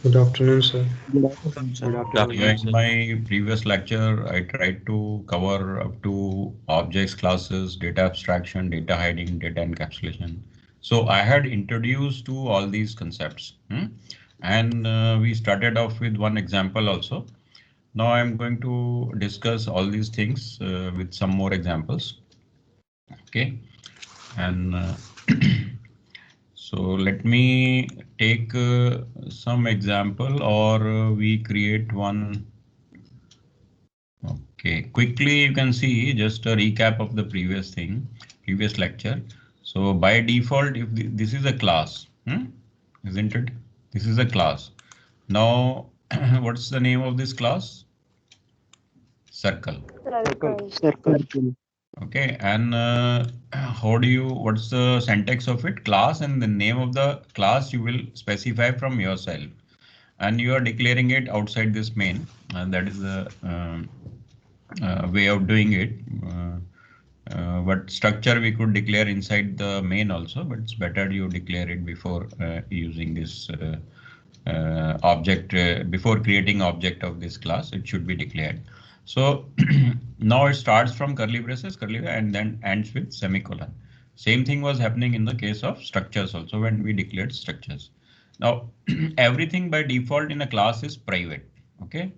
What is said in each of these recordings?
Good afternoon, sir. Good afternoon, Good sir. afternoon, Yeah, in sir. my previous lecture, I tried to cover up to objects, classes, data abstraction, data hiding, data encapsulation. So I had introduced to all these concepts, and we started off with one example also. Now I'm going to discuss all these things with some more examples. Okay, and so let me take some example, or we create one. Okay, quickly you can see just a recap of the previous thing, previous lecture. So by default, if this is a class, isn't it? This is a class. Now, what's the name of this class? Circle. Circle. Circle. Okay, and how do you, what's the syntax of it? Class, and the name of the class you will specify from yourself. And you are declaring it outside this main, and that is the way of doing it. But structure we could declare inside the main also, but it's better you declare it before using this object, before creating object of this class, it should be declared. So now it starts from curly braces, and then ends with semicolon. Same thing was happening in the case of structures also when we declared structures. Now everything by default in a class is private. Okay.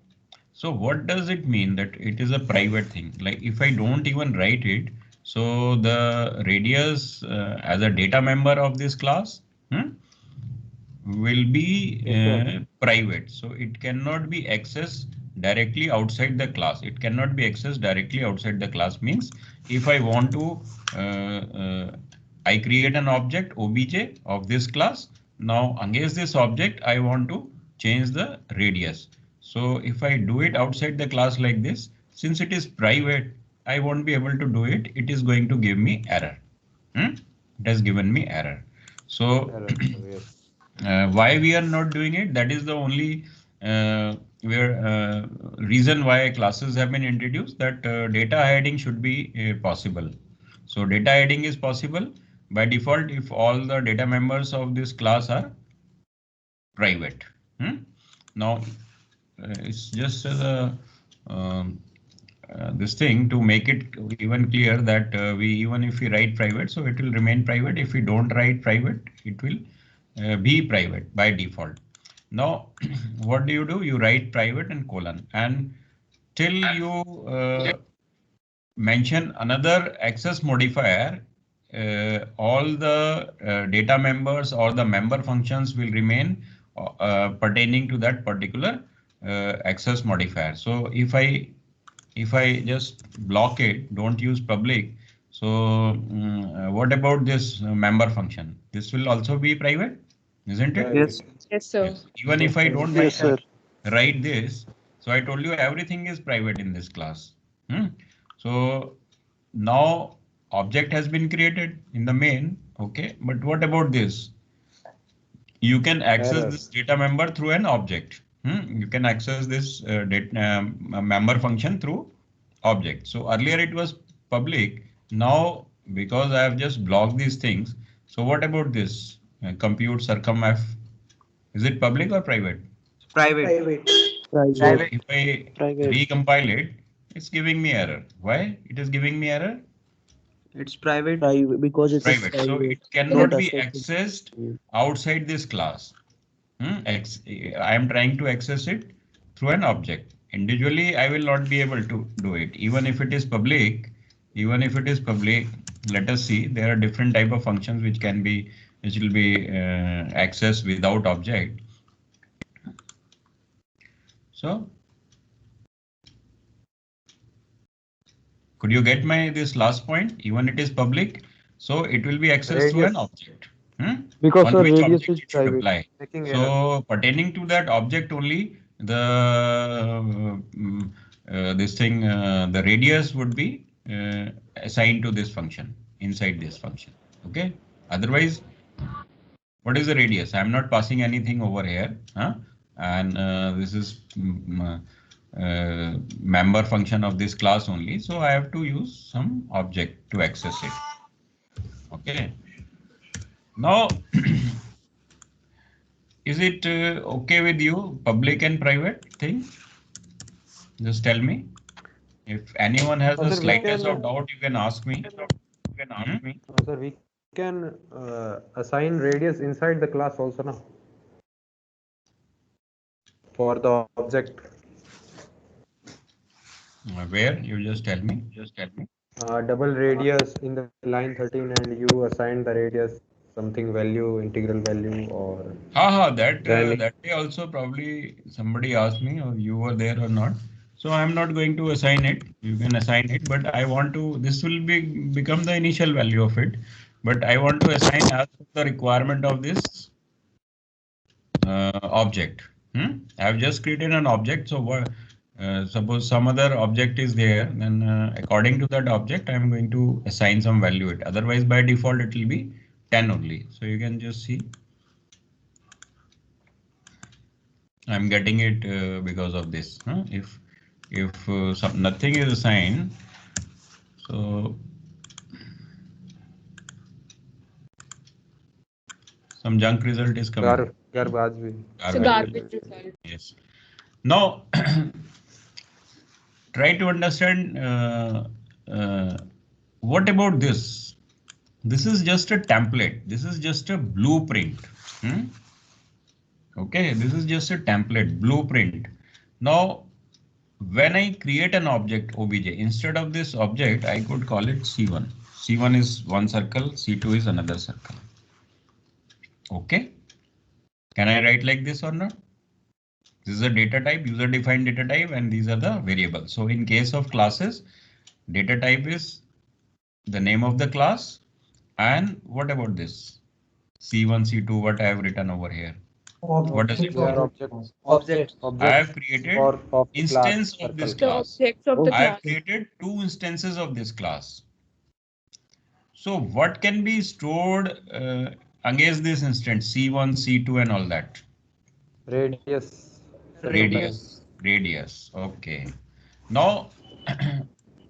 So what does it mean that it is a private thing? Like if I don't even write it, so the radius as a data member of this class will be Yes, sir. private. So it cannot be accessed directly outside the class. It cannot be accessed directly outside the class means if I want to, I create an object obj of this class. Now against this object, I want to change the radius. So if I do it outside the class like this, since it is private, I won't be able to do it. It is going to give me error. It has given me error. So Error. Yes. why we are not doing it? That is the only where reason why classes have been introduced, that data hiding should be possible. So data hiding is possible by default if all the data members of this class are private. Now it's just this thing to make it even clear that we even if we write private, so it will remain private. If we don't write private, it will be private by default. Now, what do? You write private and colon, and till you mention another access modifier, all the data members or the member functions will remain pertaining to that particular access modifier. So if I just block it, don't use public. So what about this member function? This will also be private, isn't it? Yes. Private. Yes, sir. Yes. Even Yes, if I sir. don't Yes, sir. write this, so I told you everything is private in this class. So now object has been created in the main. Okay, but what about this? You can access Error. this data member through an object. You can access this member function through object. So earlier it was public. Now, because I have just blocked these things. So what about this? Compute circumf. Is it public or private? Private. Private. So Private. if I Private. recompile it, it's giving me error. Why it is giving me error? It's private. Private because It's it is private. So private it cannot data be set. accessed outside this class. I am trying to access it through an object. Individually, I will not be able to do it. Even if it is public, let us see, there are different type of functions which will be accessed without object. So could you get my this last point? Even it is public, so it will be accessed through an Radius. object. Because On the which radius object is it should private. apply. Making error. So pertaining to that object only, the radius would be assigned to this function inside this function. Okay. Otherwise, what is the radius? I'm not passing anything over here, and this is member function of this class only. So I have to use some object to access it. Okay. Now, is it okay with you, public and private thing? Just tell me. If anyone has the Sir, we slightest can, of doubt, you can ask me. Hmm? sir, we can assign radius inside the class also now for the object. Where? You just tell me. Double radius in the line 13, and you assign the radius something value, integral value, or That then that day also probably somebody asked me, or you were there or not. So I'm not going to assign it. You can assign it, but I want to. This will become the initial value of it, but I want to assign as per the requirement of this object. I've just created an object. So what? Suppose some other object is there, then according to that object, I'm going to assign some value it. Otherwise, by default, it will be 10 only. So you can just see. I'm getting it because of this. If nothing is assigned, so some junk result is coming. garbage. So garbage result. Yes. Now try to understand what about this? This is just a template. This is just a blueprint. Okay, this is just a template blueprint. Now, when I create an object obj, instead of this object, I could call it C1. C1 is one circle, C2 is another circle. Okay. Can I write like this or not? This is a data type, user defined data type, and these are the variables. So in case of classes, data type is the name of the class. And what about this? C1, C2, what I have written over here? What does it They are say? objects. I have created of the instance class of this The class. objects of the I have class. created 2 instances of this class. So what can be stored against this instance C1, C2 and all that? Radius. Radius. Okay. Now,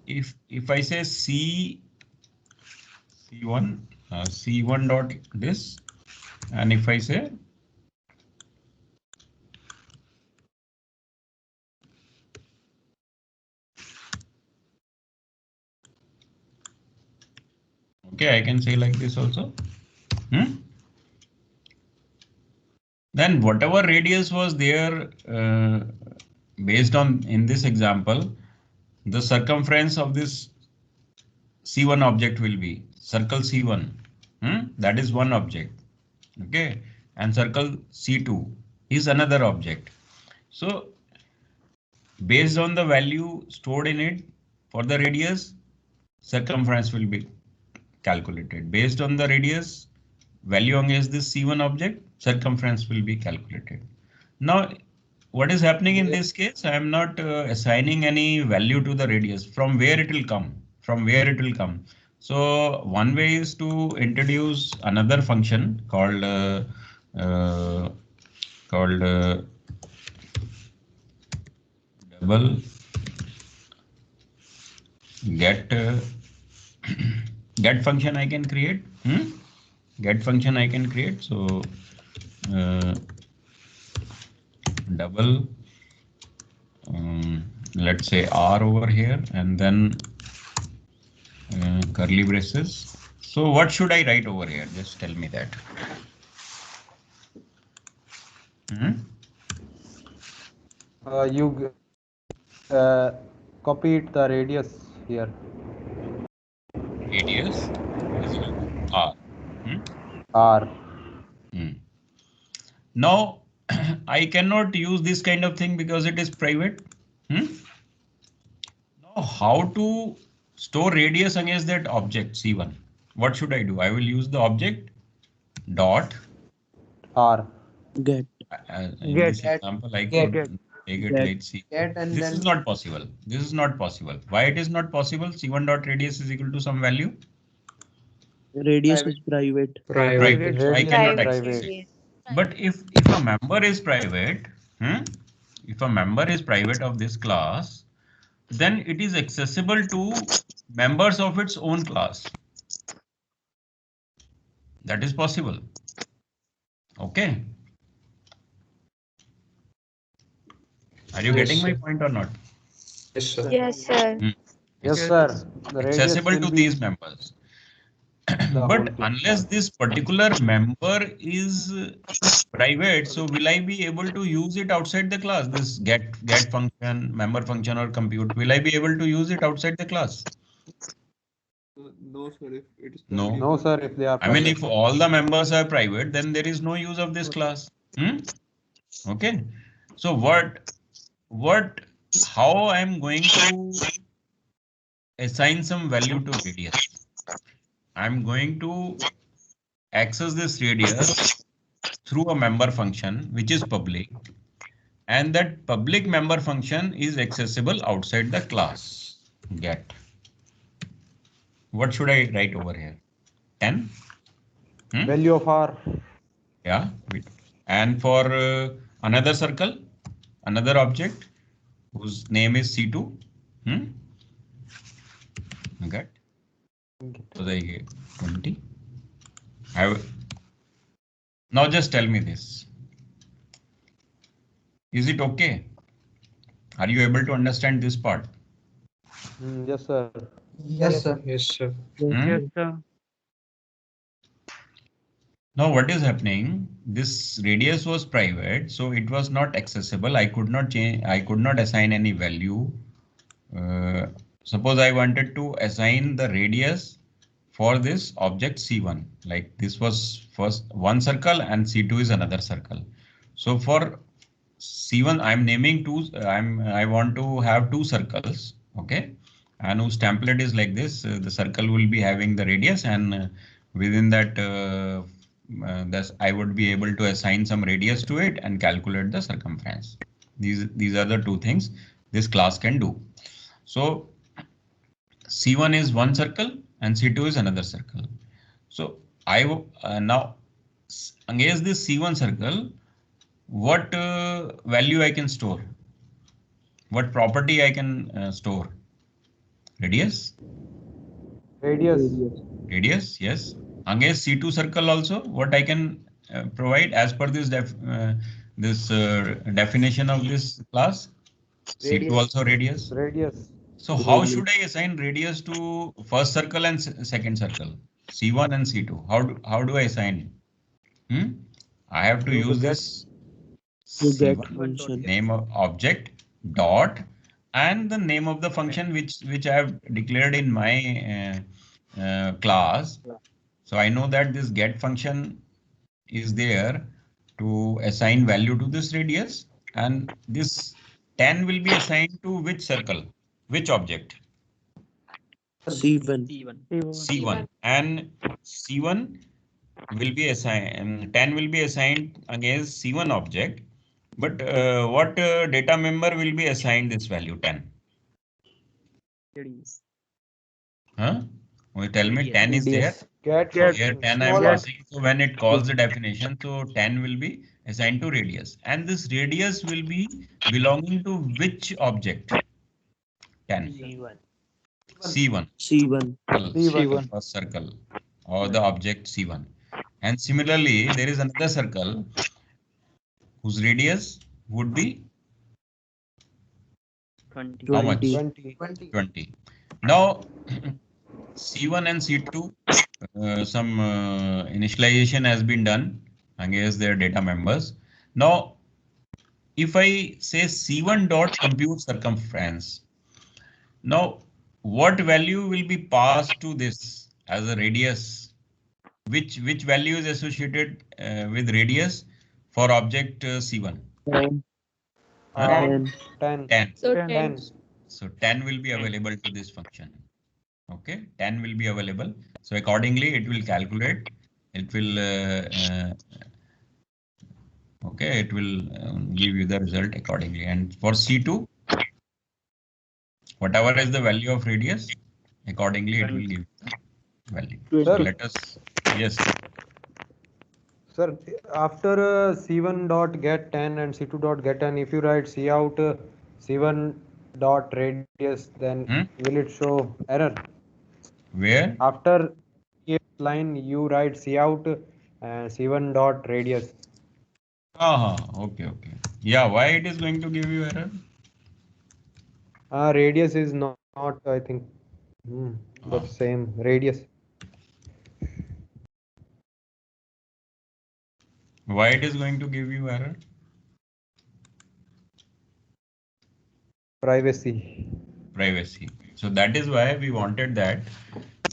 if I say C1, C1 dot this, and if I say okay, I can say like this also. Then whatever radius was there based on in this example, the circumference of this C1 object will be circle C1. That is one object. Okay, and circle C2 is another object. So based on the value stored in it for the radius, circumference will be calculated. Based on the radius value against this C1 object, circumference will be calculated. Now, what is happening in this case? I am not assigning any value to the radius. From where it will come? So one way is to introduce another function called double get get function I can create. Get function I can create. So double let's say R over here, and then curly braces. So what should I write over here? Just tell me that. You copied the radius here. Radius is equal to R. R. Now I cannot use this kind of thing because it is private. Now how to store radius against that object C1? What should I do? I will use the object dot R. Get. in this example I could take it. Let's see. This is not possible. This is not possible. Why it is not possible? C1 dot radius is equal to some value. Radius is private. Private. So I cannot Private. access. But if a member is private, if a member is private of this class, then it is accessible to members of its own class. That is possible. Okay. Are you getting my point or not? Yes, sir. Yes, sir. Yes, It's sir. The radius accessible will to be these members. the whole But class. unless this particular member is private, so will I be able to use it outside the class? This get function, member function or compute, will I be able to use it outside the class? No, sir. If it is No. private, No, sir, if they are I mean, private. if all the members are private, then there is no use of this class. Okay. So how I'm going to assign some value to radius? I'm going to access this radius through a member function, which is public. And that public member function is accessible outside the class. Get. What should I write over here? 10? Value of R. Yeah. And for another circle, another object whose name is C2. Get. So they 20. Now just tell me this. Is it okay? Are you able to understand this part? Yes, sir. Yes, sir. Yes, sir. Yes, sir. Now what is happening? This radius was private, so it was not accessible. I could not change. I could not assign any value. Suppose I wanted to assign the radius for this object C1. Like this was first one circle and C2 is another circle. So for C1, I'm naming two. I want to have two circles. Okay, and whose template is like this. The circle will be having the radius, and within that, I would be able to assign some radius to it and calculate the circumference. These are the two things this class can do. So C1 is one circle and C2 is another circle. So now against this C1 circle, what value I can store? What property I can store? Radius? Radius, yes. Against C2 circle also, what I can provide as per this definition of this class? C2 also radius. So how should I assign radius to first circle and second circle? C1 and C2. How do I assign? I have to use this Get C1 function. name of object dot and the name of the function which I have declared in my class. So I know that this get function is there to assign value to this radius, and this 10 will be assigned to which circle, which object? C1. C1, and C1 will be assigned, 10 will be assigned against C1 object, but what data member will be assigned this value 10? Huh? You tell me 10 is there. So here 10 I am passing. So when it calls the definition, so 10 will be assigned to radius, and this radius will be belonging to which object? 10. C1. C1. First circle or the object C1. And similarly, there is another circle whose radius would be 20. how much? 20. Now C1 and C2, some initialization has been done against their data members. Now, if I say C1 dot compute circumference, now what value will be passed to this as a radius? Which value is associated with radius for object C1? 10. So 10. So 10 will be available to this function. Okay, 10 will be available. So accordingly, it will calculate. It will okay, it will give you the result accordingly. And for C2, whatever is the value of radius, accordingly it will give the value. So let us, yes. Sir, after C1 dot get 10 and C2 dot get 10, if you write C out C1 dot radius, then will it show error? Where? After line you write C out C1 dot radius. Okay. Yeah, why it is going to give you error? Radius is not I think, the same radius. Why it is going to give you error? Privacy. Privacy. So that is why we wanted that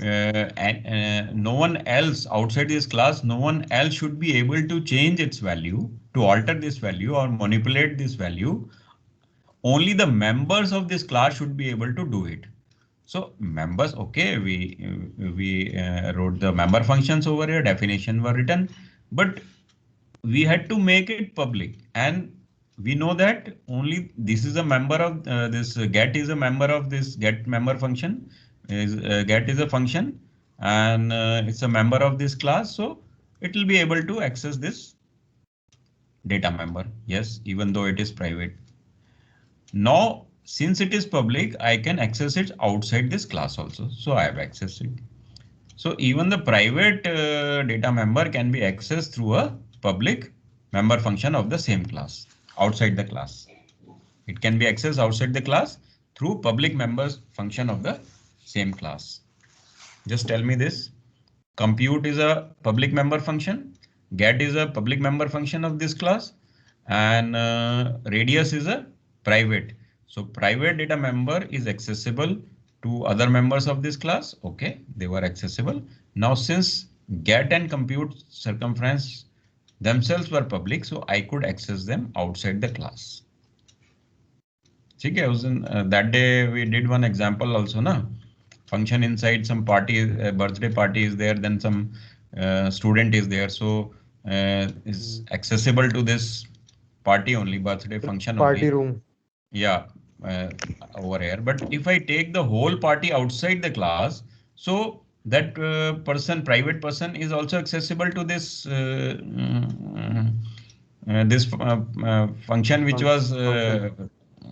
and no one else outside this class, no one else should be able to change its value, to alter this value or manipulate this value. Only the members of this class should be able to do it. So members, okay, we wrote the member functions over here, definition were written, but we had to make it public, and we know that only this is a member of this get is a member of this get member function is get is a function, and it's a member of this class, so it will be able to access this data member. Yes, even though it is private. Now, since it is public, I can access it outside this class also. So I have accessed it. So even the private data member can be accessed through a public member function of the same class outside the class. It can be accessed outside the class through public members function of the same class. Just tell me this. Compute is a public member function. Get is a public member function of this class, and radius is a private. So private data member is accessible to other members of this class. Okay, they were accessible. Now since get and compute circumference themselves were public, so I could access them outside the class. Okay, that day we did one example also, na? Function inside some party, birthday party is there, then some student is there, so is accessible to this party only, birthday function Party only. room. Yeah, over here. But if I take the whole party outside the class, so that private person is also accessible to this function which was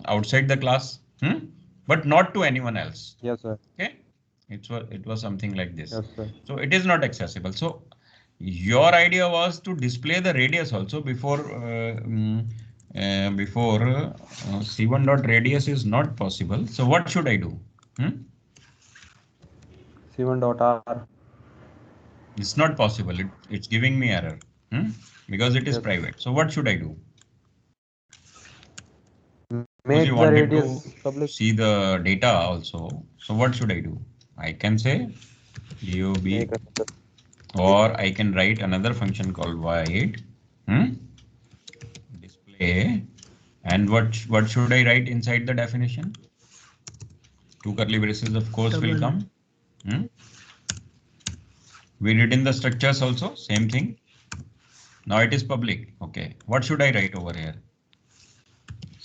outside the class, but not to anyone else. Yes, sir. Okay, it was something like this. Yes, sir. So it is not accessible. So your idea was to display the radius also before C1 dot radius is not possible. So what should I do? C1 dot R. It's not possible. It's giving me error because it is Yes. private. So what should I do? Suppose Make you the wanted radius to public. see the data also. So what should I do? I can say GOB, Make another. or I can write another function called void display. And what should I write inside the definition? Two curly braces, of course, will come. We did in the structures also, same thing. Now it is public. Okay, what should I write over here?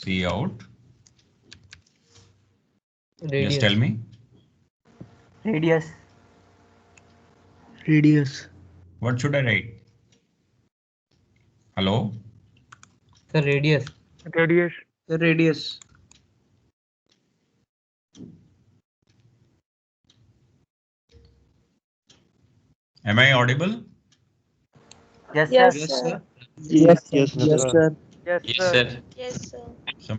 Cout. Radius. Just tell me. Radius. Radius. What should I write? Hello? The radius. Radius. The radius. Am I audible? Yes, Yes, sir. sir. Yes, Yes, sir. Yes, Yes, sir. sir. Yes, sir. Some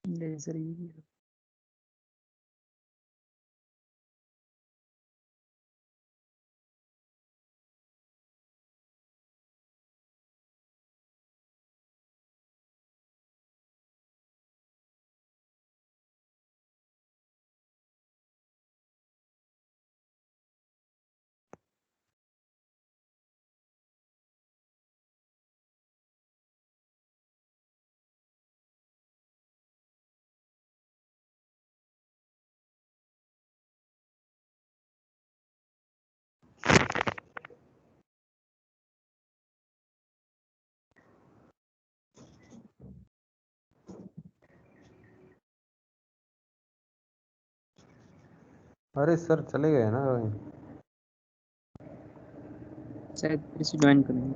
Laser. अरे sir चले गए ना। शायद फिर से join करेंगे।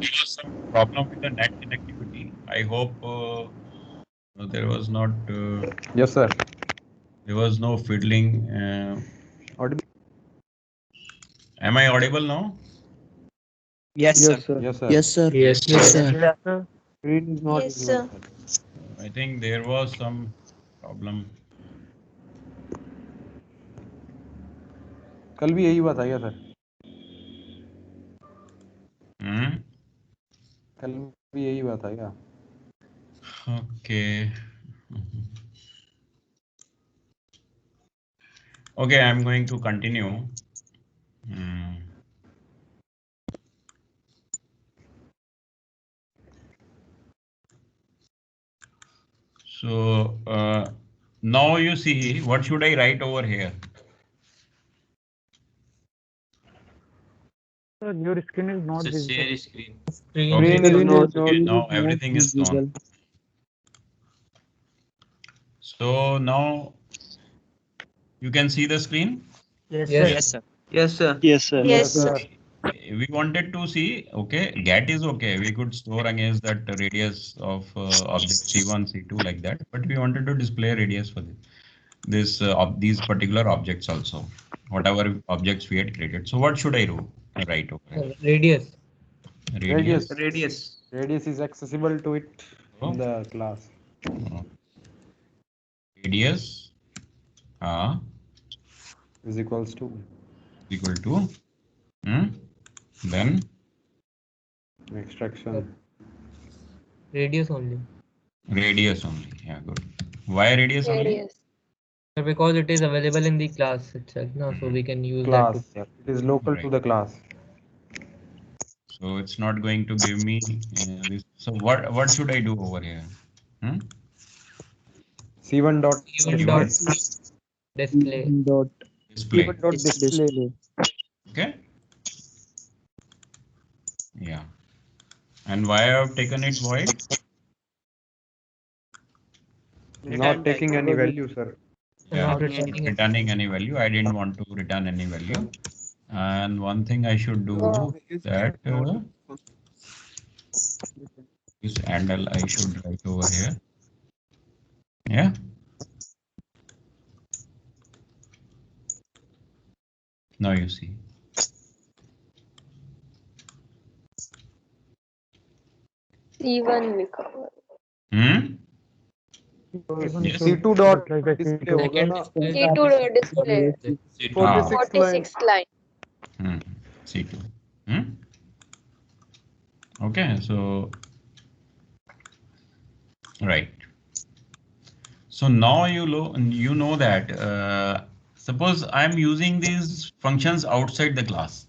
There was some problem with the net connectivity. I hope there was not. Yes sir. There was no fiddling. Audible? Am I audible now? Yes, Yes sir. yes sir. Yes, sir. Yes, Yes, sir. sir. Screen is not Yes, visible, sir. sir. I think there was some problem. कल भी यही हुआ था क्या sir? कल भी यही हुआ था क्या? Okay. Okay, I'm going to continue. So now you see, what should I write over here? Sir, your screen is not So visible. share screen. Okay, Screen is okay, not now everything is visible. gone. So now you can see the screen? Yes, Yes. sir. Yes, sir. Yes, sir. Yes, sir. Yes, sir. We wanted to see, okay, get is okay. We could store against that radius of object C1, C2 like that, but we wanted to display radius for these particular objects also, whatever objects we had created. So what should I do? Write over here. Radius. Radius is accessible to it in the class. Radius is equals to then extraction. Radius only. Radius only. Yeah, good. Why radius only? Radius. Because it is available in the class itself, no? So we can use Class. that. It is local Right. to the class. So it's not going to give me this. So what should I do over here? C1 dot C1 dot display. Display. C1 dot display. Okay. Yeah. And why I have taken it void? Not taking any value, sir. Yeah, Not returning it. returning any value. I didn't want to return any value. And one thing I should do that this handle I should write over here. Yeah. Now you see. C1 we cover. Yes. C2 dot display होगा ना? C2 dot display. 46 line. C2. Okay, so right. So now you know that suppose I'm using these functions outside the class.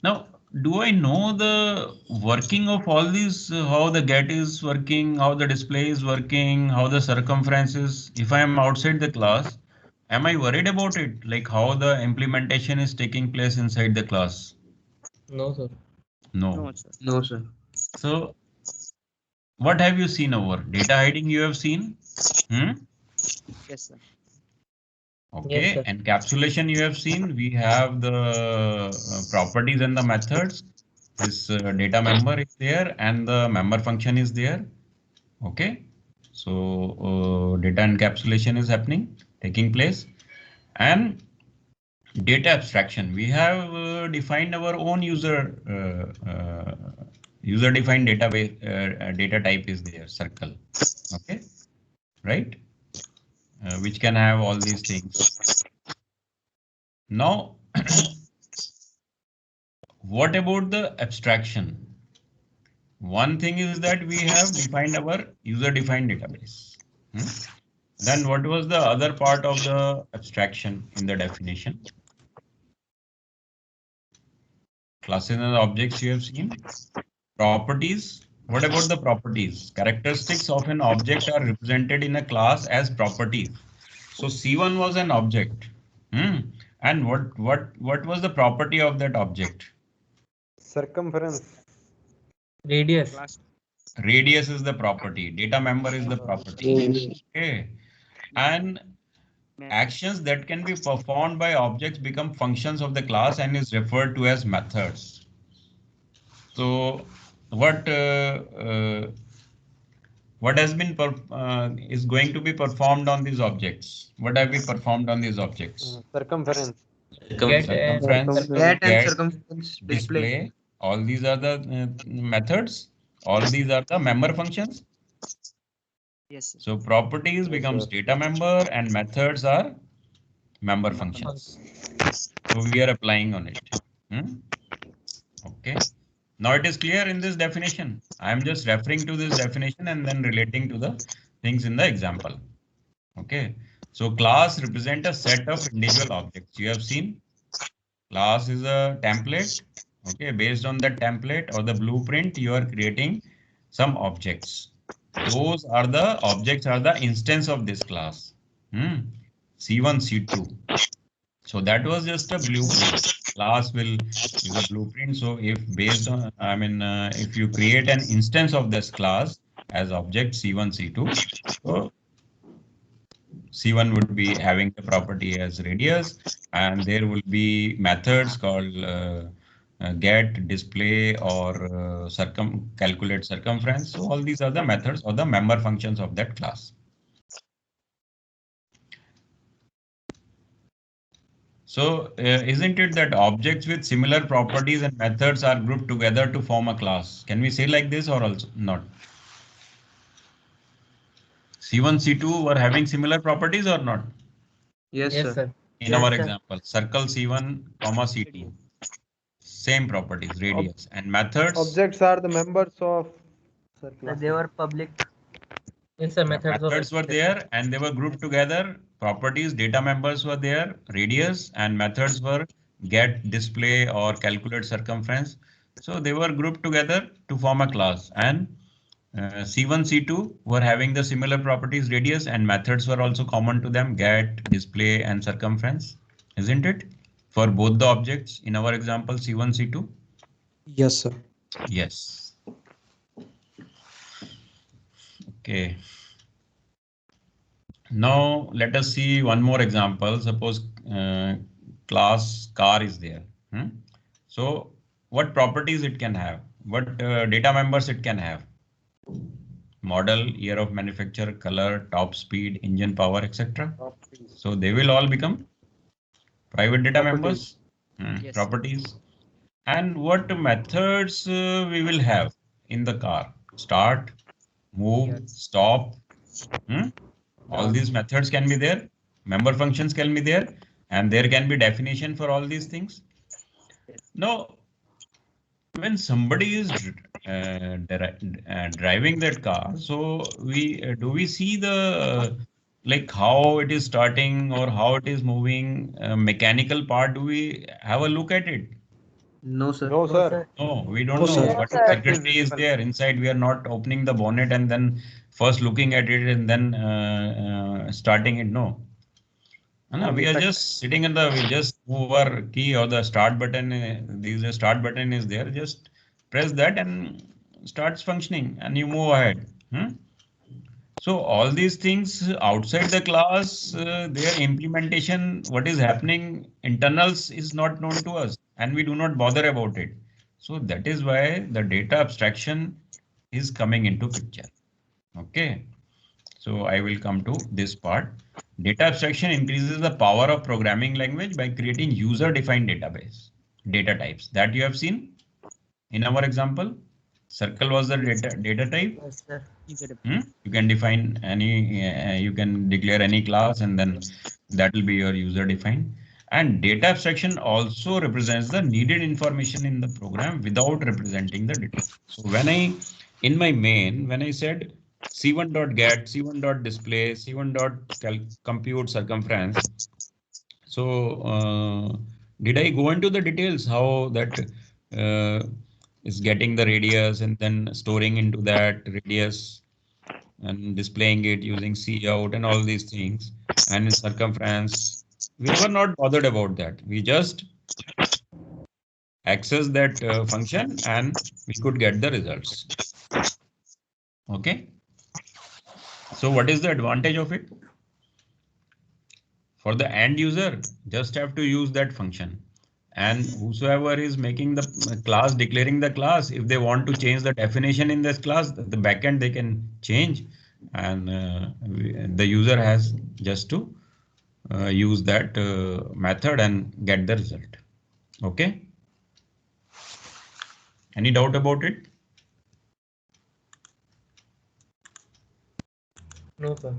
Now, do I know the working of all these, how the get is working, how the display is working, how the circumference is? If I am outside the class, am I worried about it? Like how the implementation is taking place inside the class? No, sir. No. No, sir. So what have you seen over? Data hiding you have seen? Yes, sir. Okay, Yes, sir. encapsulation you have seen. We have the properties and the methods. This data member is there and the member function is there. Okay, so data encapsulation is taking place, and data abstraction. We have defined our own user-defined database data type is there, circle. Okay, right? Which can have all these things. Now, what about the abstraction? One thing is that we have defined our user-defined database. Then what was the other part of the abstraction in the definition? Classes and objects you have seen. Properties. What about the properties? Characteristics of an object are represented in a class as properties. So C1 was an object. And what was the property of that object? Circumference. Radius. Radius is the property. Data member is the property. Okay. And actions that can be performed by objects become functions of the class and is referred to as methods. So what has been is going to be performed on these objects? What have we performed on these objects? Circumference. Get and Circumference, display. All these are the methods. All these are the member functions. Yes, sir. So properties becomes data member and methods are member functions. So we are applying on it. Okay. Now it is clear in this definition. I am just referring to this definition and then relating to the things in the example. Okay. So class represent a set of individual objects. You have seen class is a template. Okay. Based on that template or the blueprint, you are creating some objects. Those are the objects are the instance of this class. C1, C2. So that was just a blueprint. Class will use a blueprint. So if based on, if you create an instance of this class as object C1, C2, so C1 would be having the property as radius, and there will be methods called get, display, or calculate circumference. So all these are the methods or the member functions of that class. So isn't it that objects with similar properties and methods are grouped together to form a class? Can we say like this or also not? C1, C2 were having similar properties or not? Yes, sir. In our example, circle C1, comma C2. Same properties, radius and methods. Objects are the members of circle. They were public. Yes, sir. Methods were there and they were grouped together. Properties, data members were there, radius, and methods were get, display, or calculate circumference. So they were grouped together to form a class. And C1, C2 were having the similar properties, radius, and methods were also common to them, get, display, and circumference. Isn't it? For both the objects in our example, C1, C2? Yes, sir. Yes. Okay. Now let us see one more example. Suppose class car is there. So what properties it can have? What data members it can have? Model, year of manufacture, color, top speed, engine power, etc. So they will all become private data members. Yes. Properties. And what methods we will have in the car? Start, move, stop. All these methods can be there. Member functions can be there. And there can be definition for all these things. Now, when somebody is driving that car, so do we see the like how it is starting or how it is moving, mechanical part? Do we have a look at it? No, sir. No, sir. No, we don't know. But circuitry is there inside. We are not opening the bonnet and then first looking at it and then starting it. No. We are just sitting in we just move our key or the start button. The start button is there. Just press that and starts functioning and you move ahead. So all these things outside the class, their implementation, what is happening internals is not known to us and we do not bother about it. So that is why the data abstraction is coming into picture. Okay. So I will come to this part. Data abstraction increases the power of programming language by creating user-defined data types that you have seen in our example. Circle was the data type. Yes, sir. You can define any, you can declare any class and then that will be your user-defined. And data abstraction also represents the needed information in the program without representing the data. So in my main, when I said C1.get, C1.display, C1.compute circumference. So did I go into the details how that is getting the radius and then storing into that radius and displaying it using cout and all these things and in circumference? We were not bothered about that. We just access that function and we could get the results. Okay. So what is the advantage of it? For the end user, just have to use that function. And whosoever is making the class, declaring the class, if they want to change the definition in this class, the backend they can change, and the user has just to use that method and get the result. Okay. Any doubt about it? No, sir.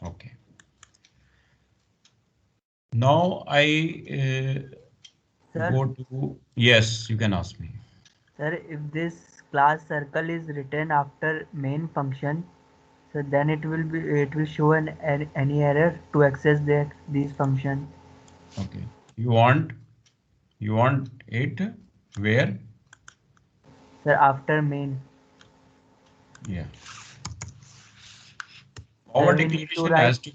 Okay. Now I go to, yes, you can ask me. Sir, if this class circle is written after main function, so then it will show any error to access these function. Okay. You want it where? Sir, after main. Yeah. Our declaration has to.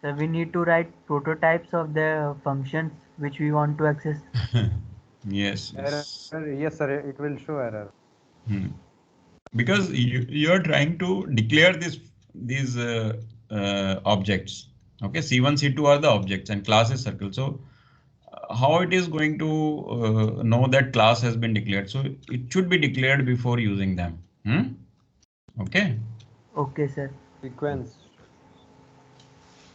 So we need to write prototypes of the functions which we want to access. Yes. Yes, sir. It will show error. Because you are trying to declare these objects. Okay, C1, C2 are the objects and class is circle. So how it is going to know that class has been declared? So it should be declared before using them. Okay. Okay, sir. Sequence.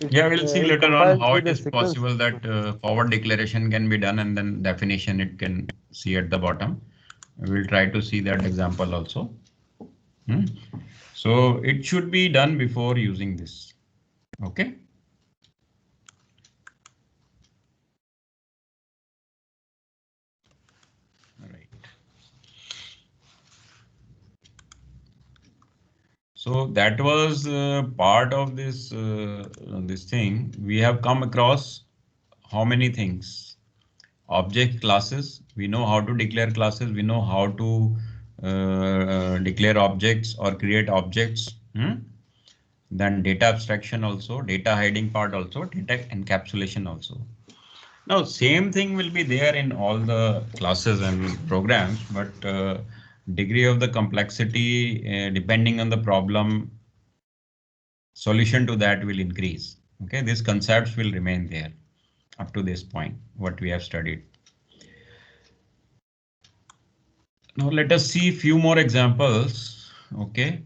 Yeah, we'll see later on how it is possible that forward declaration can be done and then definition it can see at the bottom. We'll try to see that example also. So it should be done before using this. Okay. All right. So that was part of this this thing. We have come across how many things? Object classes. We know how to declare classes. We know how to declare objects or create objects. Then data abstraction also, data hiding part also, data encapsulation also. Now, same thing will be there in all the classes and programs, but degree of the complexity, depending on the problem, solution to that will increase. Okay, these concepts will remain there up to this point, what we have studied. Now let us see a few more examples. Okay,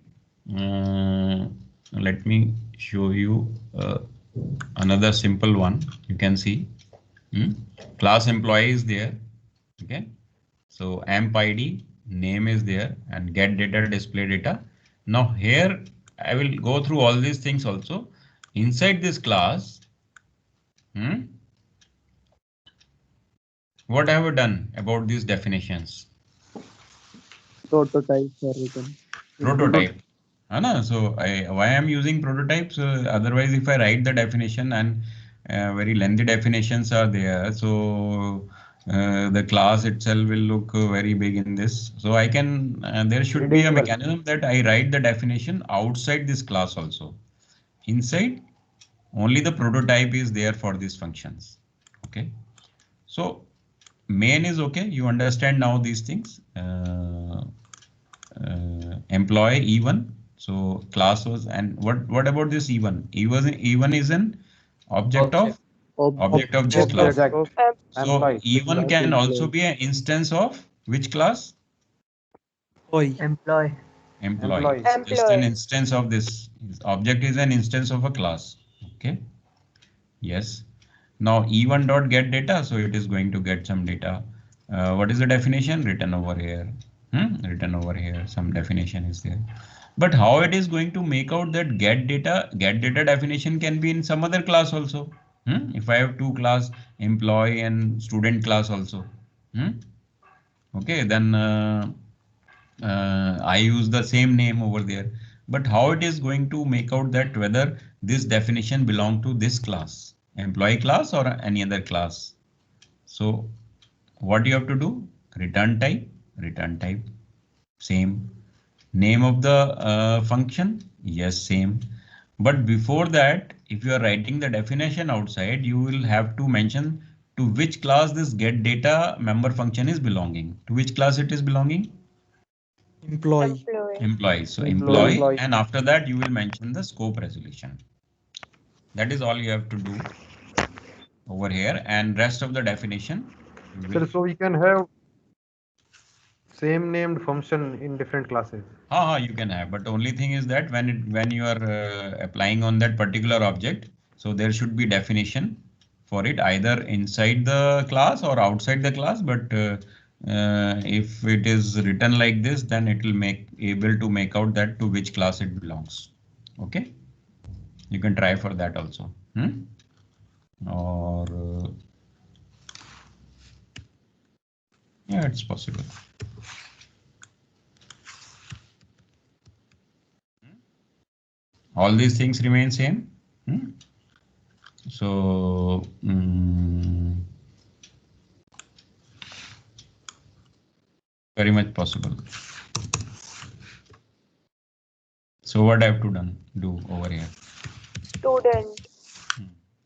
let me show you another simple one. You can see class employee is there. Okay, so amp ID name is there and get data, display data. Now here I will go through all these things also. Inside this class, what have I done about these definitions? Prototypes are written. Prototype. So why I'm using prototypes? Otherwise, if I write the definition and very lengthy definitions are there, so the class itself will look very big in this. So I can, there should be a mechanism that I write the definition outside this class also. Inside, only the prototype is there for these functions. Okay. So main is okay. You understand now these things. Employee E1. So class was, and what about this E1? E1 is an object of this class. So E1 can also be an instance of which class? Employee. Just an instance of this object is an instance of a class. Okay. Yes. Now E1 dot get data. So it is going to get some data. What is the definition? Written over here. Written over here. Some definition is there. But how it is going to make out that get data definition can be in some other class also. If I have two class, employee and student class also. Okay, then I use the same name over there. But how it is going to make out that whether this definition belong to this class, employee class or any other class? So what you have to do? Return type, same. Name of the function, yes, same. But before that, if you are writing the definition outside, you will have to mention to which class this get data member function is belonging. To which class it is belonging? Employee. Employee. So employee, and after that you will mention the scope resolution. That is all you have to do over here, and rest of the definition. Sir, so we can have same named function in different classes. You can have, but the only thing is that when you are applying on that particular object, so there should be definition for it either inside the class or outside the class. But if it is written like this, then it will make able to make out that to which class it belongs. Okay, you can try for that also. Or yeah, it's possible. All these things remain same. So very much possible. So what I have to do over here? Student.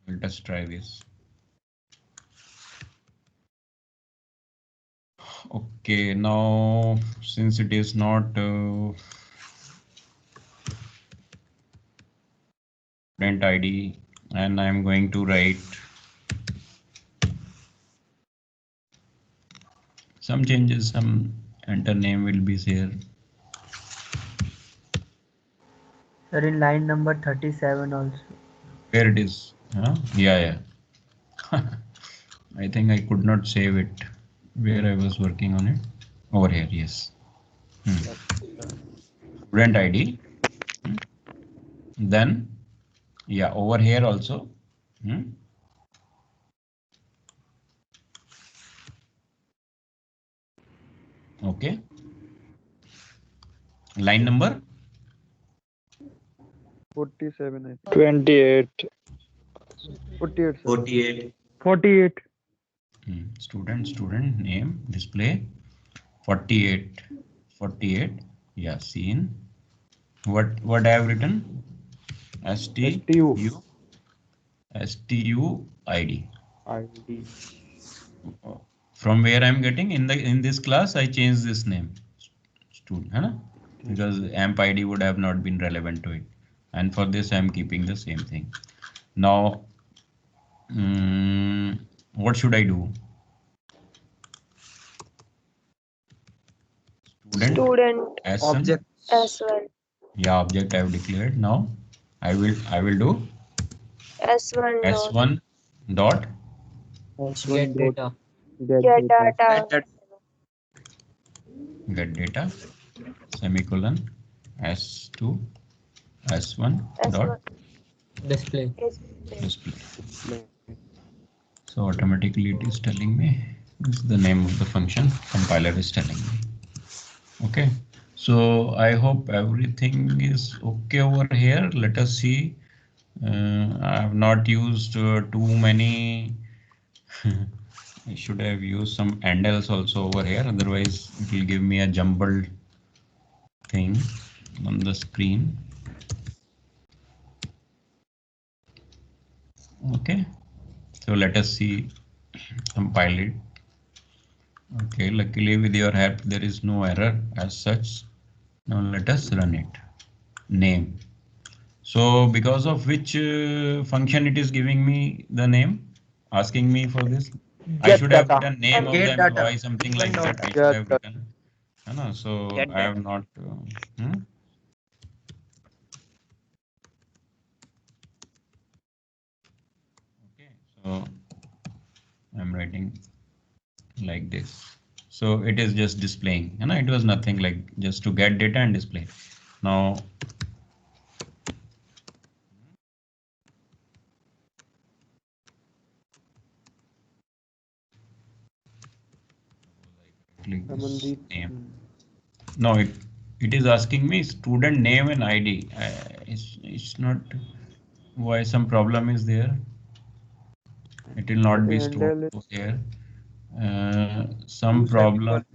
We'll just try this. Okay, now since it is not student ID, and I'm going to write some changes, some enter name will be there. Sir, in line number 37 also. Where it is? Yeah. I think I could not save it where I was working on it. Over here, yes. Student ID. Then, yeah, over here also. Okay. Line number? 47. 28. 48. 48. Student name display 48. Yeah, seen. What I have written? STU ID. From where I'm getting in this class, I changed this name, student, because AMP ID would have not been relevant to it, and for this I'm keeping the same thing. Now, what should I do? Student Object as well. Yeah, object I have declared. Now I will do S1 dot Get data. Get data semicolon S2 S1 dot Display. So automatically it is telling me this is the name of the function compiler is telling me. Okay, so I hope everything is okay over here. Let us see. I have not used too many. I should have used some handles also over here, otherwise it will give me a jumbled thing on the screen. Okay, so let us see, compile it. Okay, luckily with your help there is no error as such. Now let us run it. Name. So because of which function it is giving me the name, asking me for this? I should have written name of the employee, something like that. I should have written. So I have not. Okay, so I'm writing like this. So it is just displaying. It was nothing like just to get data and display. Now. Name. No, it is asking me student name and ID. It's not. Why some problem is there? It will not be stored here. Some problem.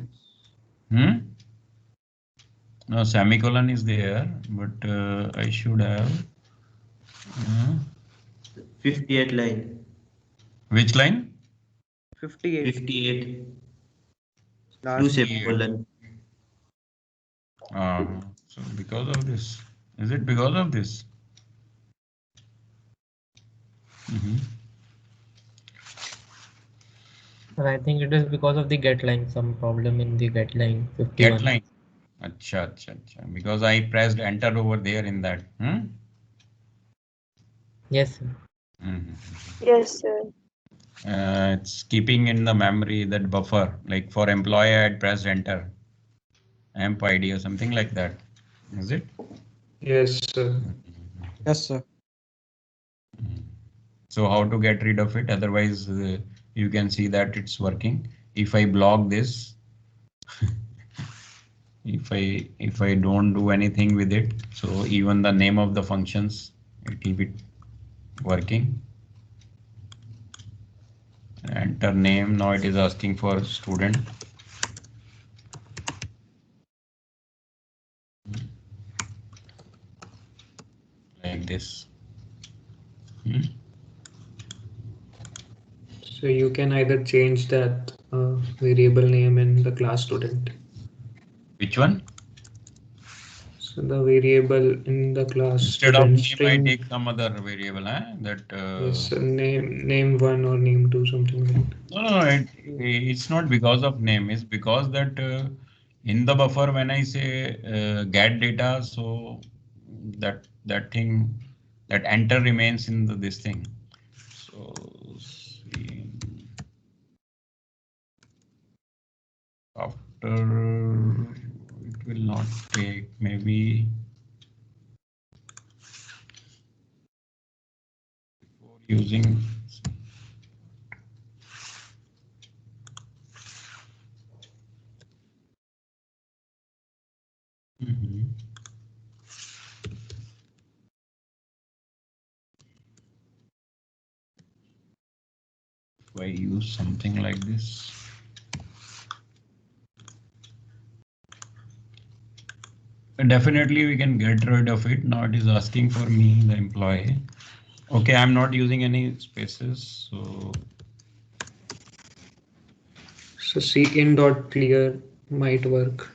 No, semicolon is there, but I should have 58 line. Which line? 58. Two Last semicolon. So because of this, is it because of this? And I think it is because of the get line, some problem in the get line 51. Get line. Acha. Because I pressed enter over there in that. Yes, sir. Yes, sir. It's keeping in the memory that buffer, like for employee I had pressed enter, amp ID or something like that. Is it? Yes, sir. Yes, sir. So how to get rid of it? Otherwise, you can see that it's working. If I block this, if I don't do anything with it, so even the name of the functions, it will be working. Enter name. Now it is asking for student. Like this. So you can either change that variable name in the class student. Which one? So the variable in the class Instead of student name, string. I take some other variable, that. Yes, name 1 or name 2, something like that. No, it's not because of name. It's because that in the buffer when I say get data, so that thing, that enter remains in this thing. So see, after it will not take, maybe before using. If I use something like this. Definitely we can get rid of it. Now it is asking for me, the employee. Okay, I'm not using any spaces, so. So cin dot clear might work.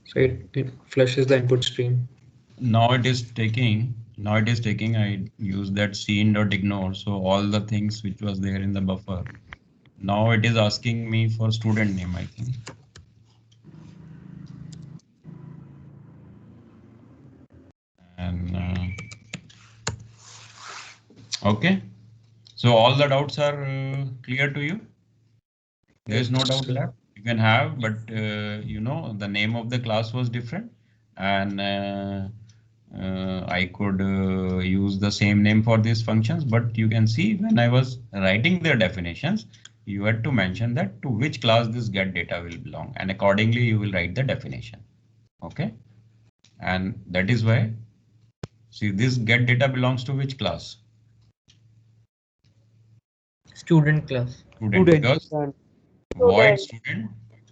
So it flushes the input stream. Now it is taking. I use that cin.ignore. So all the things which was there in the buffer. Now it is asking me for student name, I think. And okay. So all the doubts are clear to you? There is no doubt left. You can have, but the name of the class was different, and I could use the same name for these functions. But you can see when I was writing their definitions, you had to mention that to which class this get data will belong, and accordingly you will write the definition. Okay, and that is why. See, this get data belongs to which class? Student class. Student. Because void student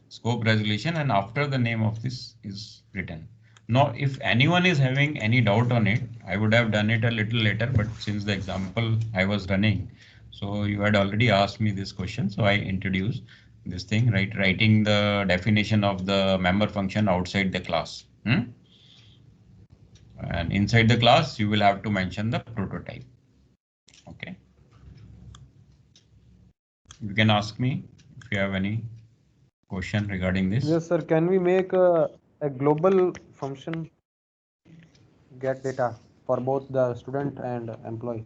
scope resolution, and after the name of this is written. Now, if anyone is having any doubt on it, I would have done it a little later, but since the example I was running, so you had already asked me this question, so I introduced this thing, right? Writing the definition of the member function outside the class. And inside the class, you will have to mention the prototype. Okay. You can ask me if you have any question regarding this. Yes, sir. Can we make a global function get data for both the student and employee?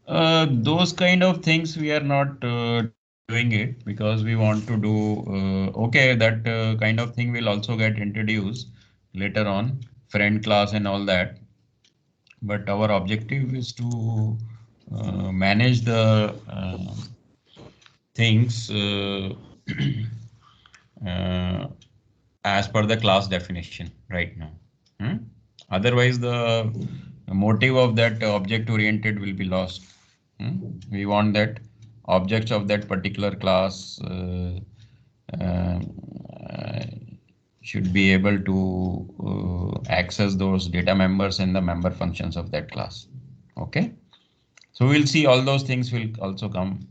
Those kind of things we are not doing it because we want to do. Okay, that kind of thing will also get introduced later on, friend class and all that. But our objective is to manage the things as per the class definition right now. Otherwise, the motive of that object oriented will be lost. We want that objects of that particular class should be able to access those data members and the member functions of that class. Okay. So we'll see all those things will also come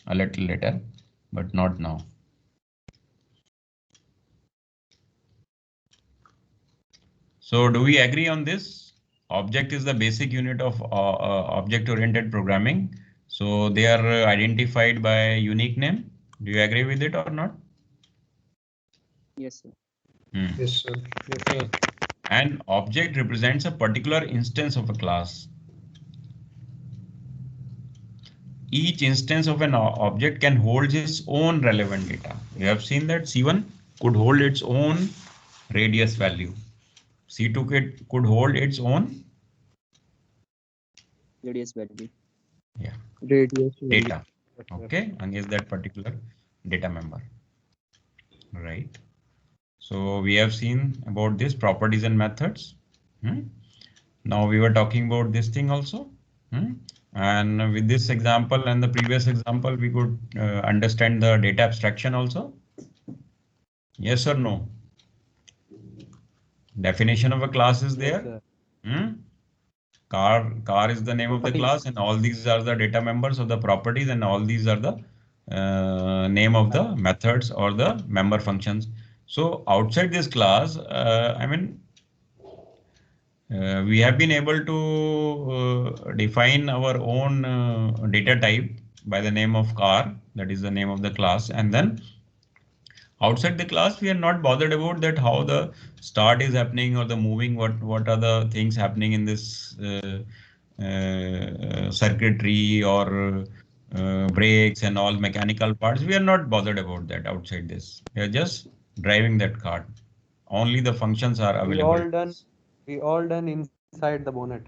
a little later, but not now. So do we agree on this? Object is the basic unit of object-oriented programming. So they are identified by a unique name. Do you agree with it or not? Yes, sir. Yes, sir. Yes, sir. An object represents a particular instance of a class. Each instance of an object can hold its own relevant data. You have seen that C1 could hold its own radius value. C2 could hold its own Radius value. yeah Radius value. data. Okay, against that particular data member. Right. So we have seen about this properties and methods. Now we were talking about this thing also. And with this example and the previous example, we could understand the data abstraction also. Yes or no? Definition of a class is there. Car is the name of the class, and all these are the data members of the properties, and all these are the name of the methods or the member functions. So outside this class, we have been able to define our own data type by the name of car, that is the name of the class, and then outside the class we are not bothered about that how the start is happening or the moving, what are the things happening in this circuitry or brakes and all mechanical parts. We are not bothered about that outside this. We are just driving that car. Only the functions are available. We all done inside the bonnet.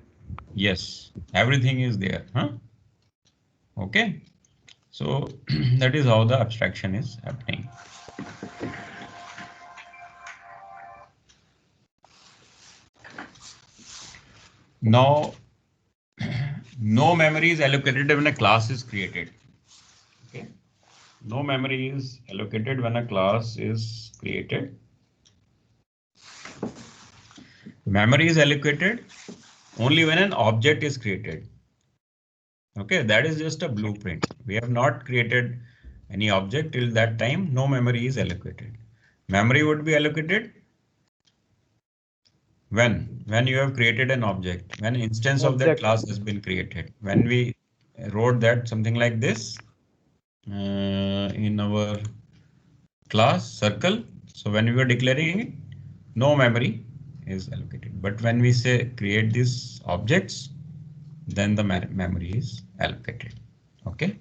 Yes, everything is there. Okay, so that is how the abstraction is happening. Now, no memory is allocated when a class is created. Okay, no memory is allocated when a class is created. Memory is allocated only when an object is created. Okay, that is just a blueprint. We have not created any object till that time. No memory is allocated. Memory would be allocated when you have created an object, when instance of that class has been created. When we wrote that something like this in our class circle. So when we were declaring it, no memory is allocated. But when we say create these objects, then the memory is allocated. Okay.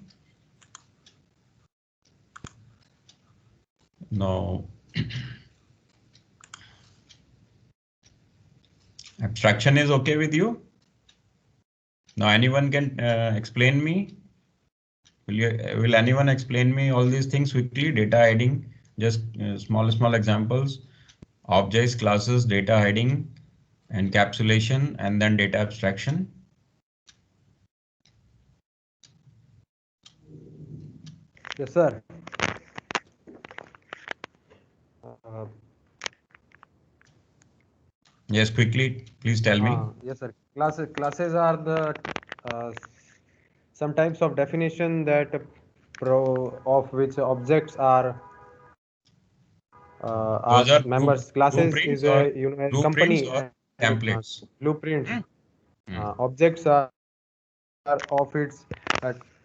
Now, abstraction is okay with you? Now anyone can explain me? Will anyone explain me all these things quickly? Data hiding, just small examples. Objects, classes, data hiding, encapsulation, and then data abstraction. Yes, sir. Yes, quickly, please tell me. Yes, sir. Classes are the some types of definition that of which objects are members. Classes is a company or templates. Blueprints. Objects are of its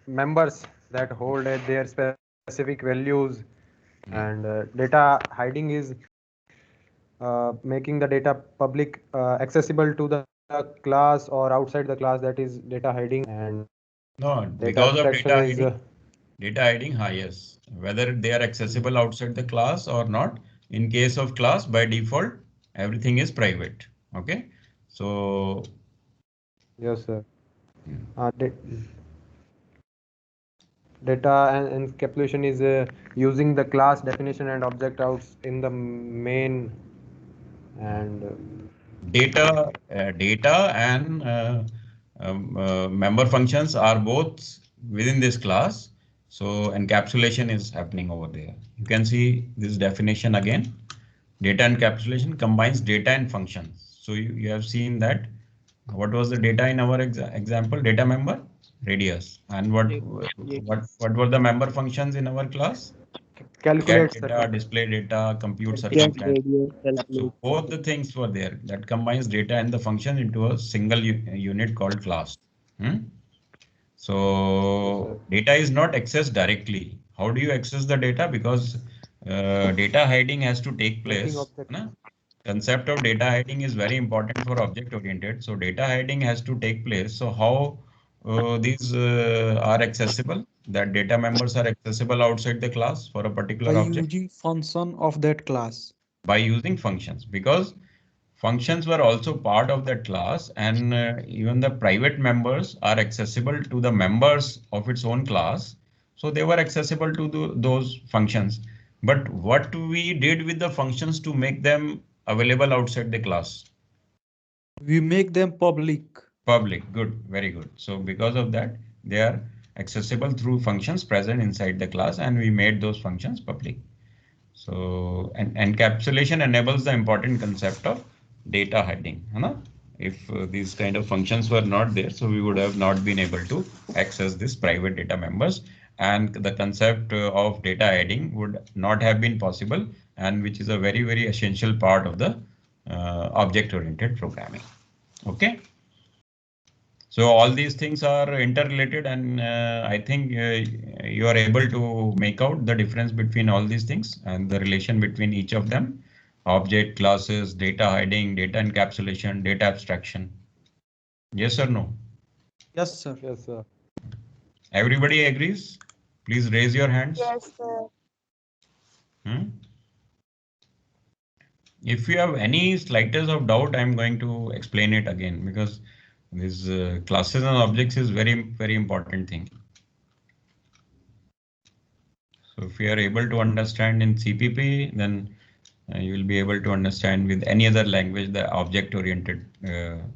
members that hold at their specific values, and data hiding is making the data public accessible to the class or outside the class, that is data hiding. And no, because of data hiding, yes, whether they are accessible outside the class or not. In case of class, by default, everything is private. Okay, so yes, sir. Data and encapsulation is using the class definition and object outs in the main, and data and member functions are both within this class. So encapsulation is happening over there. You can see this definition again. Data encapsulation combines data and functions. So you have seen that. What was the data in our example? Data member? radius. And what were the member functions in our class? Calculate Get data, display data, compute Get circumstance. radius, calculate. So both the things were there. That combines data and the function into a single unit called class. So data is not accessed directly. How do you access the data? Because data hiding has to take place. Concept of data hiding is very important for object oriented. So data hiding has to take place. So how these are accessible? That data members are accessible outside the class for a particular object? Using function of that class. By using functions, because functions were also part of that class, and even the private members are accessible to the members of its own class. So they were accessible to those functions. But what we did with the functions to make them available outside the class? We make them public. Public, good, very good. So because of that, they are accessible through functions present inside the class, and we made those functions public. So encapsulation enables the important concept of data hiding. If these kind of functions were not there, so we would have not been able to access this private data members, and the concept of data hiding would not have been possible, and which is a very, very essential part of the object-oriented programming. Okay. So all these things are interrelated, and I think you are able to make out the difference between all these things and the relation between each of them. Object, classes, data hiding, data encapsulation, data abstraction. Yes or no? Yes, sir. Yes, sir. Everybody agrees? Please raise your hands. Yes, sir. If you have any slightest of doubt, I'm going to explain it again, because this classes and objects is very, very important thing. So if you are able to understand in CPP, then you will be able to understand with any other language the object-oriented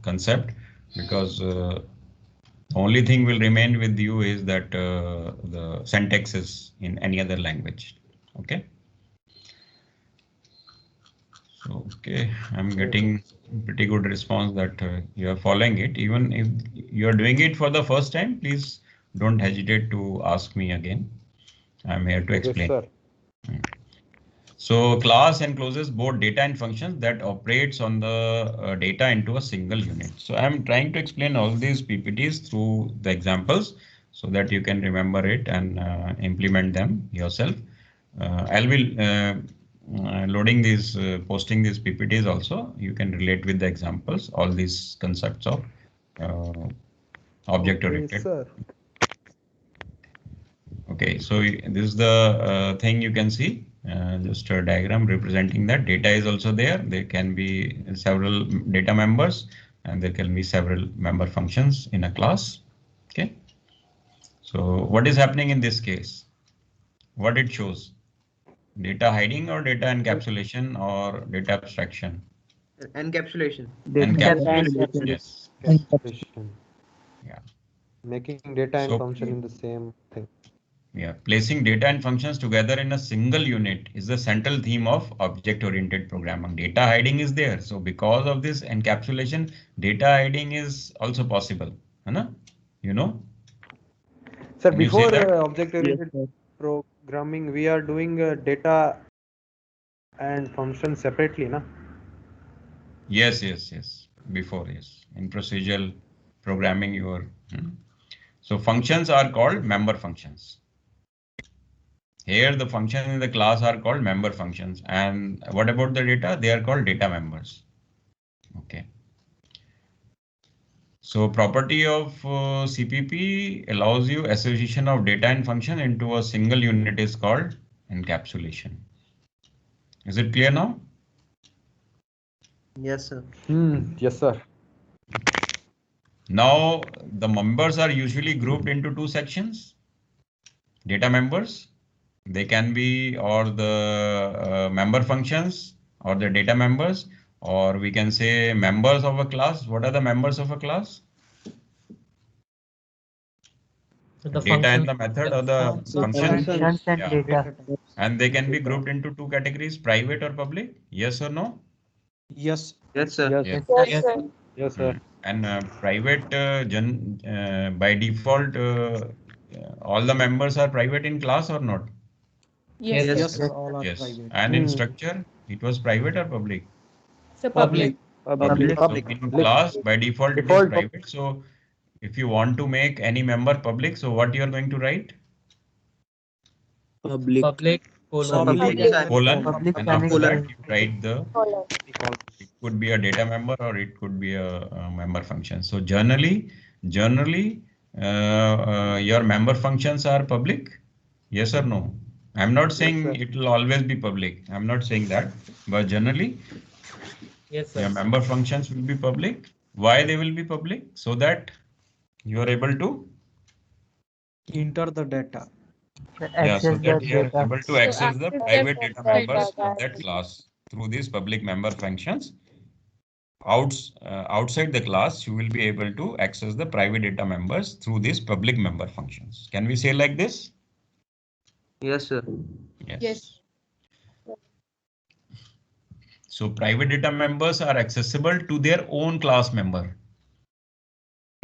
concept, because the only thing will remain with you is that the syntax is in any other language. Okay. So, okay, I'm getting pretty good response that you are following it. Even if you are doing it for the first time, please don't hesitate to ask me again. I'm here to explain. Yes, sir. So class encloses both data and functions that operates on the data into a single unit. So I'm trying to explain all these PPTs through the examples so that you can remember it and implement them yourself. I'll be loading these, posting these PPTs also. You can relate with the examples, all these concepts of object-oriented. Yes, sir. Okay, so this is the thing you can see, just a diagram representing that data is also there. There can be several data members, and there can be several member functions in a class. Okay, so what is happening in this case? What it shows? Data hiding or data encapsulation or data abstraction? Encapsulation. Encapsulation. Yes. Encapsulation. Yeah. Making data and function in the same thing. Yeah, placing data and functions together in a single unit is the central theme of object-oriented programming. Data hiding is there. So because of this encapsulation, data hiding is also possible. You know? Sir, before object-oriented programming, we are doing data and function separately, na? Yes. Before, yes. In procedural programming, you are. So functions are called member functions. Here, the functions in the class are called member functions. And what about the data? They are called data members. Okay. So property of CPP allows you association of data and function into a single unit is called encapsulation. Is it clear now? Yes, sir. Yes, sir. Now, the members are usually grouped into two sections. Data members. They can be or the member functions or the data members, or we can say members of a class. What are the members of a class? The data and the method or the functions and data. And they can be grouped into two categories, private or public. Yes or no? Yes. Yes, sir. Yes, sir. And private by default, all the members are private in class or not? Yes, Yes, sir. sir. All are Yes. private. And in structure, it was private or public? So Public. Public. So in class, by default, it is private. So if you want to make any member public, so what you are going to write? Public. Public colon. Public is Colon. Public And after colon. that, you write the, it could be a data member or it could be a member function. So generally, your member functions are public. Yes or no? I'm not saying it will always be public. I'm not saying that, but generally, Yes, your sir. member functions will be public. Why they will be public? So that you are able to, Enter the data. yeah, so Access the that you are data. able to access the private data members of that class through these public member functions. Outside the class, you will be able to access the private data members through these public member functions. Can we say like this? Yes, sir. Yes. So private data members are accessible to their own class member.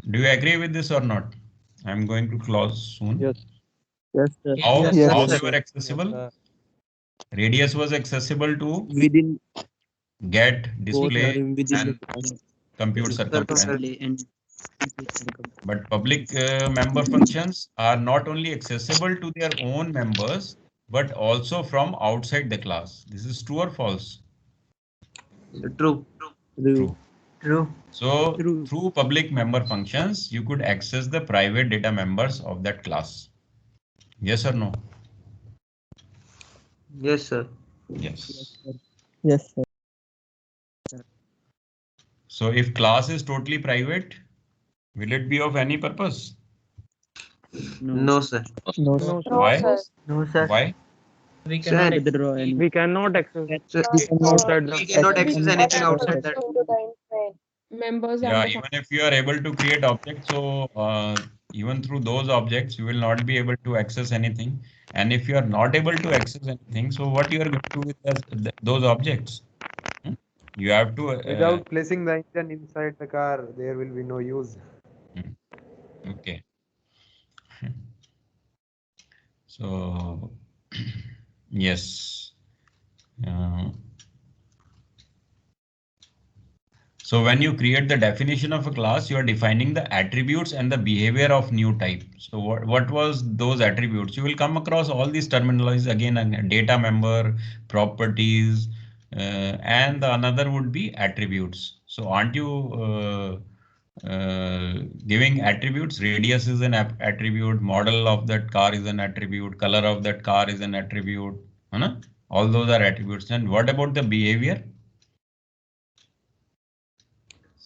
Do you agree with this or not? I'm going to close soon. Yes. Yes, sir. How Yes, they sir. were accessible? Radius was accessible to Within get, both are display, within and the class. compute circumference. And But public member functions are not only accessible to their own members, but also from outside the class. This is true or false? True. True. True. So through public member functions, you could access the private data members of that class. Yes or no? Yes, sir. Yes. Yes, sir. So if class is totally private, will it be of any purpose? No, sir. No, sir. Why? No, sir. Why? We cannot access. withdraw any. We cannot access Sir, outside the we cannot access anything outside that. Members Yeah, and even if you are able to create objects, so even through those objects, you will not be able to access anything. And if you are not able to access anything, so what you are going to do with those objects? You have to. Without placing the engine inside the car, there will be no use. Okay. So, yes. So when you create the definition of a class, you are defining the attributes and the behavior of new type. So what was those attributes? You will come across all these terminologies again, data member, properties, and the another would be attributes. So aren't you giving attributes? Radius is an attribute, model of that car is an attribute, color of that car is an attribute. All those are attributes. And what about the behavior?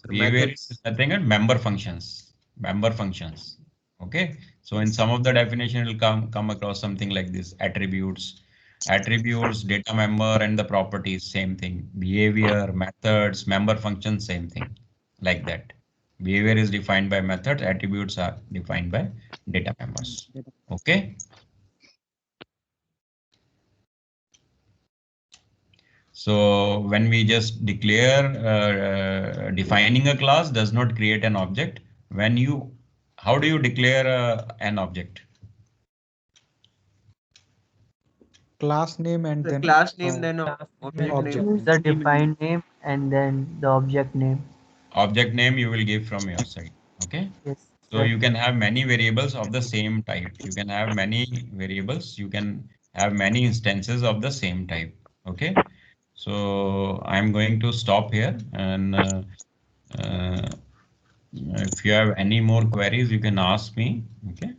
Behavior is nothing but member functions. Member functions. Okay. So in some of the definition, it will come across something like this: attributes, data member, and the properties, same thing. Behavior, methods, member functions, same thing. Like that. Behavior is defined by methods, attributes are defined by data members. Okay. So when we just declare defining a class does not create an object. How do you declare an object? Class name and then Class name, then object. The defined name and then the object name. Object name you will give from your side. Okay. Yes. So you can have many variables of the same type. You can have many variables. You can have many instances of the same type. Okay. So I'm going to stop here, and if you have any more queries, you can ask me. Okay.